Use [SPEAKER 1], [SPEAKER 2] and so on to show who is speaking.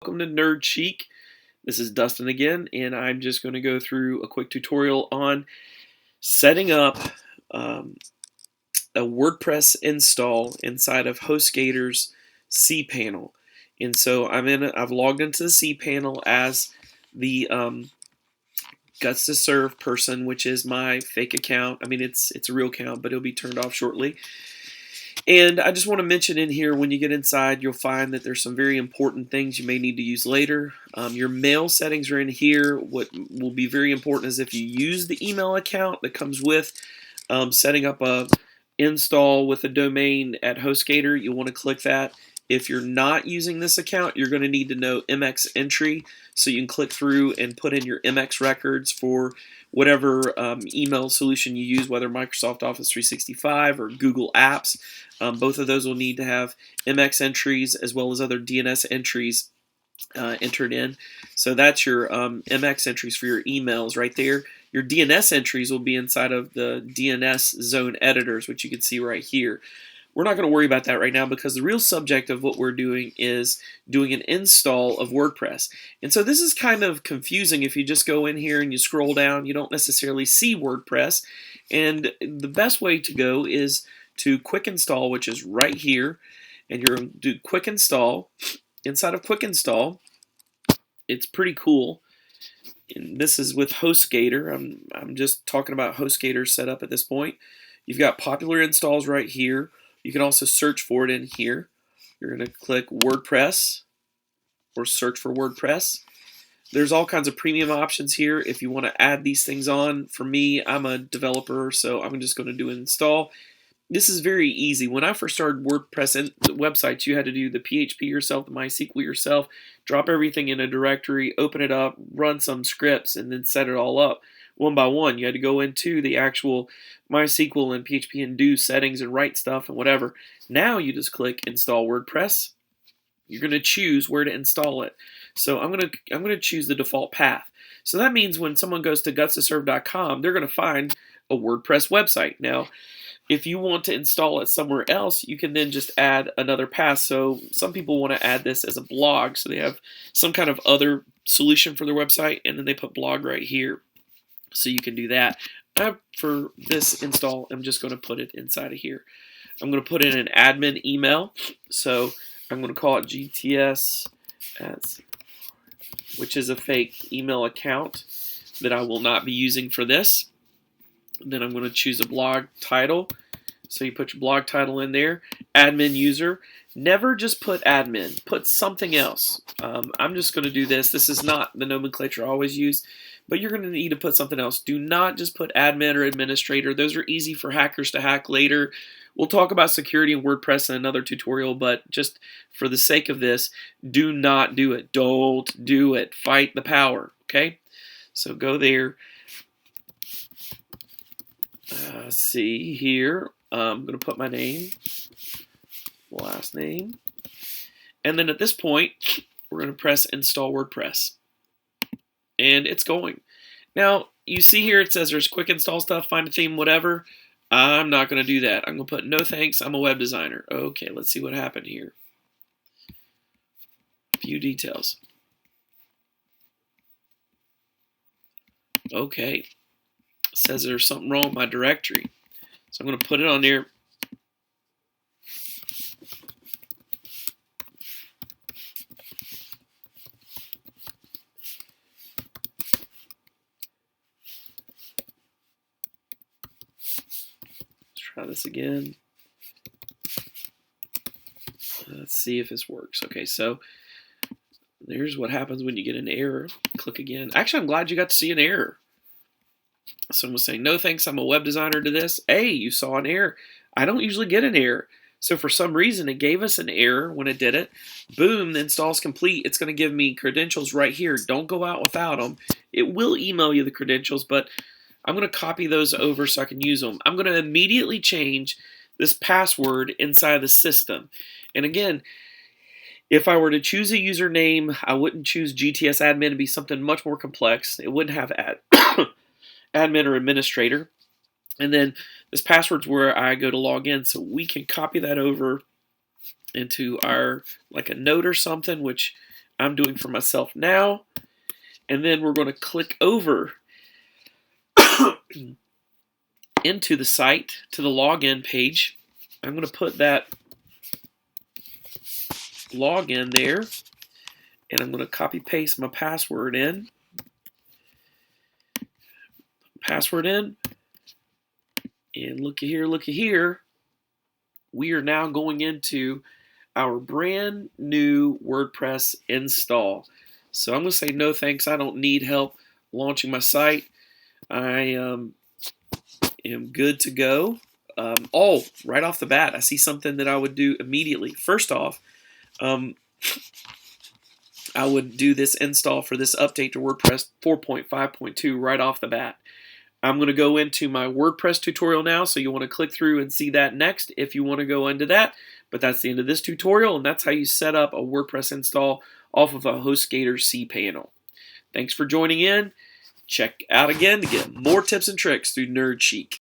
[SPEAKER 1] Welcome to Chic. This is Dustin again, and I'm just going to go through a quick tutorial on setting up a WordPress install inside of HostGator's CPanel. And so I've logged into the CPanel as the Guts to Serve person, which is my fake account. I mean, it's a real account, but it'll be turned off shortly. And I just want to mention in here, when you get inside, you'll find that there's some very important things you may need to use later. Your mail settings are in here. What will be very important is if you use the email account that comes with setting up a install with a domain at HostGator, you want to click that. If you're not using this account, you're going to need to know MX entry, so you can click through and put in your MX records for whatever email solution you use, whether Microsoft Office 365 or Google Apps. Both of those will need to have MX entries as well as other DNS entries entered in. So that's your MX entries for your emails right there. Your DNS entries will be inside of the DNS zone editors, which you can see right here. We're not going to worry about that right now because the real subject of what we're doing is doing an install of WordPress. And so this is kind of confusing. If you just go in here and you scroll down, you don't necessarily see WordPress. And the best way to go is to Quick Install, which is right here. And you're going to do Quick Install. Inside of Quick Install, it's pretty cool. And this is with HostGator. I'm just talking about HostGator's setup at this point. You've got popular installs right here. You can also search for it in here. You're going to click WordPress or search for WordPress. There's all kinds of premium options here if you want to add these things on. For me, I'm a developer, so I'm just going to do an install. This is very easy. When I first started WordPress websites, you had to do the PHP yourself, the MySQL yourself, drop everything in a directory, open it up, run some scripts, and then set it all up. One by one, you had to go into the actual MySQL and PHP and do settings and write stuff and whatever. Now you just click Install WordPress. You're going to choose where to install it. So I'm going to choose the default path. So that means when someone goes to gutstoserve.com, they're going to find a WordPress website. Now, if you want to install it somewhere else, you can then just add another path. So some people want to add this as a blog, so they have some kind of other solution for their website, and then they put blog right here. So you can do that. For this install, I'm just going to put it inside of here. I'm going to put in an admin email. So I'm going to call it GTS, which is a fake email account that I will not be using for this. Then I'm going to choose a blog title. So you put your blog title in there. Admin user. Never just put admin. Put something else. I'm just going to do this. This is not the nomenclature I always use, but you're going to need to put something else. Do not just put admin or administrator. Those are easy for hackers to hack later. We'll talk about security in WordPress in another tutorial, but just for the sake of this, do not do it. Don't do it. Fight the power, okay? So go there. See here. I'm going to put my name, last name, and then at this point, we're going to press Install WordPress. And it's going. Now, you see here it says there's quick install stuff, find a theme, whatever. I'm not going to do that. I'm going to put no thanks, I'm a web designer. Okay, let's see what happened here. View details. Okay. It says there's something wrong with my directory. So I'm going to put it on there. Try this again. Let's see if this works. Okay, so there's what happens when you get an error. Click again. Actually, I'm glad you got to see an error. Someone was saying, no thanks, I'm a web designer to this. Hey, you saw an error. I don't usually get an error. So for some reason, it gave us an error when it did it. Boom, the install's complete. It's going to give me credentials right here. Don't go out without them. It will email you the credentials, but I'm going to copy those over so I can use them. I'm going to immediately change this password inside the system. And again, if I were to choose a username, I wouldn't choose GTS admin. It'd be something much more complex. It wouldn't have admin or administrator. And then this password's where I go to log in, so we can copy that over into our, like a note or something, which I'm doing for myself now. And then we're going to click over into the site to the login page. I'm going to put that login there, and I'm going to copy paste my password in. Password in, and looky here. We are now going into our brand new WordPress install. So I'm going to say no thanks. I don't need help launching my site. I am good to go. Oh, right off the bat, I see something that I would do immediately. First off, I would do this install for this update to WordPress 4.5.2 right off the bat. I'm going to go into my WordPress tutorial now, so you want to click through and see that next if you want to go into that. But that's the end of this tutorial, and that's how you set up a WordPress install off of a HostGator CPanel. Thanks for joining in. Check out again to get more tips and tricks through Nerd Chic.